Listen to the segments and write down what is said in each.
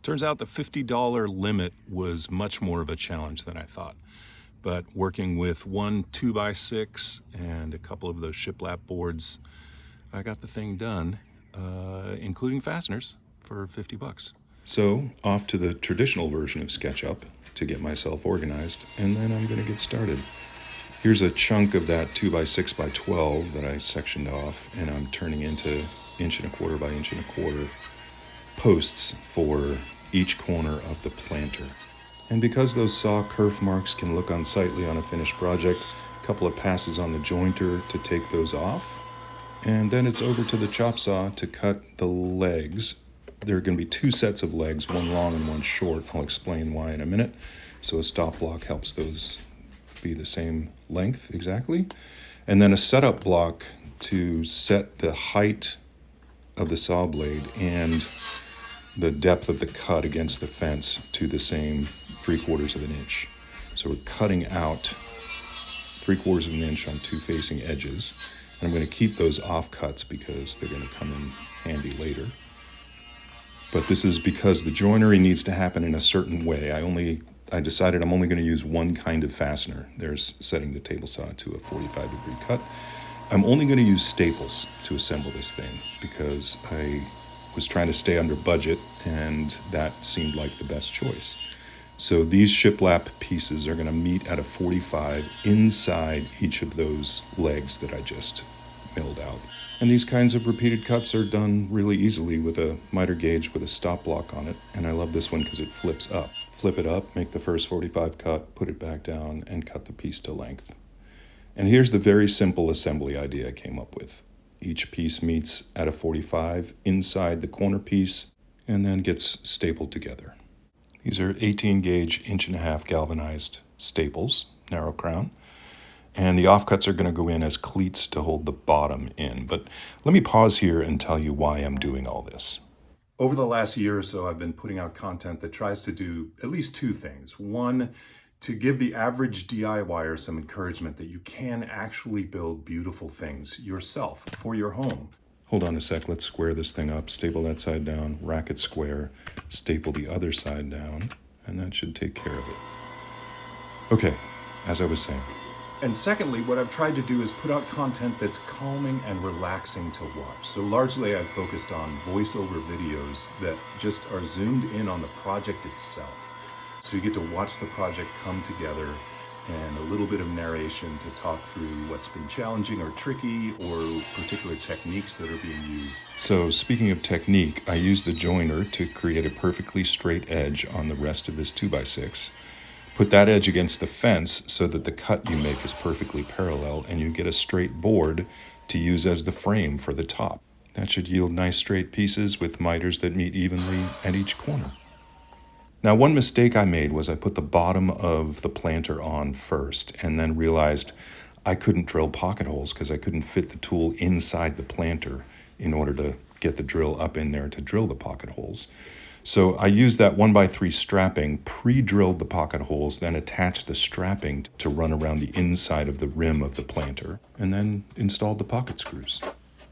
Turns out the $50 limit was much more of a challenge than I thought. But working with one 2x6 and a couple of those shiplap boards, I got the thing done, including fasteners, for 50 bucks. So off to the traditional version of SketchUp to get myself organized, and then I'm gonna get started. Here's a chunk of that 2x6x12 that I sectioned off, and I'm turning into 1¼ by 1¼ posts for each corner of the planter. And because those saw kerf marks can look unsightly on a finished project, a couple of passes on the jointer to take those off. And then it's over to the chop saw to cut the legs. There are going to be two sets of legs, one long and one short. I'll explain why in a minute. So a stop block helps those be the same length exactly. And then a setup block to set the height of the saw blade and the depth of the cut against the fence to the same 3/4 of an inch. So we're cutting out 3/4 of an inch on two facing edges. And I'm going to keep those offcuts because they're going to come in handy later. But this is because the joinery needs to happen in a certain way. I decided I'm only going to use one kind of fastener. There's setting the table saw to a 45-degree cut. I'm only going to use staples to assemble this thing because I was trying to stay under budget, and that seemed like the best choice. So these shiplap pieces are going to meet at a 45 inside each of those legs that I just milled out. And these kinds of repeated cuts are done really easily with a miter gauge with a stop block on it. And I love this one because it flips up. Flip it up, make the first 45 cut, put it back down, and cut the piece to length. And here's the very simple assembly idea I came up with. Each piece meets at a 45 inside the corner piece and then gets stapled together. These are 18 gauge 1.5" galvanized staples, narrow crown. And the offcuts are going to go in as cleats to hold the bottom in. But let me pause here and tell you why I'm doing all this. Over the last year or so, I've been putting out content that tries to do at least two things. One, to give the average DIYer some encouragement that you can actually build beautiful things yourself for your home. Hold on a sec, let's square this thing up, staple that side down, rack it square, staple the other side down, and that should take care of it. Okay, as I was saying. And secondly, what I've tried to do is put out content that's calming and relaxing to watch. So largely I've focused on voiceover videos that just are zoomed in on the project itself. So you get to watch the project come together, and a little bit of narration to talk through what's been challenging or tricky or particular techniques that are being used. So speaking of technique, I used the joiner to create a perfectly straight edge on the rest of this 2x6. Put that edge against the fence so that the cut you make is perfectly parallel and you get a straight board to use as the frame for the top. That should yield nice straight pieces with miters that meet evenly at each corner. Now, one mistake I made was I put the bottom of the planter on first and then realized I couldn't drill pocket holes because I couldn't fit the tool inside the planter in order to get the drill up in there to drill the pocket holes. So I used that 1x3 strapping, pre-drilled the pocket holes, then attached the strapping to run around the inside of the rim of the planter, and then installed the pocket screws.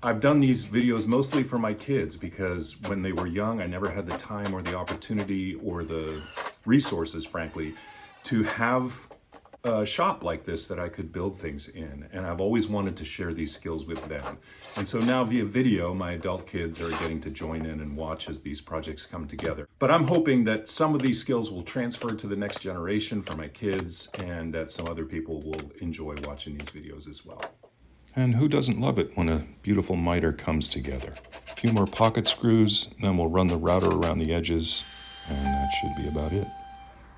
I've done these videos mostly for my kids because when they were young, I never had the time or the opportunity or the resources, frankly, to have a shop like this that I could build things in. And I've always wanted to share these skills with them. And so now via video, my adult kids are getting to join in and watch as these projects come together. But I'm hoping that some of these skills will transfer to the next generation for my kids, and that some other people will enjoy watching these videos as well. And who doesn't love it when a beautiful miter comes together? A few more pocket screws, then we'll run the router around the edges, and that should be about it.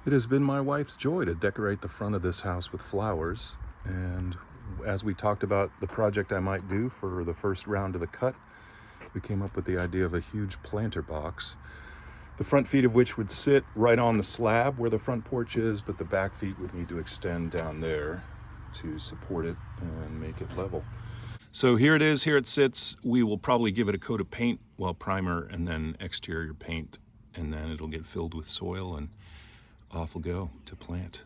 It has been my wife's joy to decorate the front of this house with flowers, and as we talked about the project I might do for the first round of the cut, we came up with the idea of a huge planter box, the front feet of which would sit right on the slab where the front porch is, but the back feet would need to extend down there to support it and make it level. So here it is, here it sits. We will probably give it a coat of paint, well, primer, and then exterior paint, and then it'll get filled with soil and off we'll go to plant.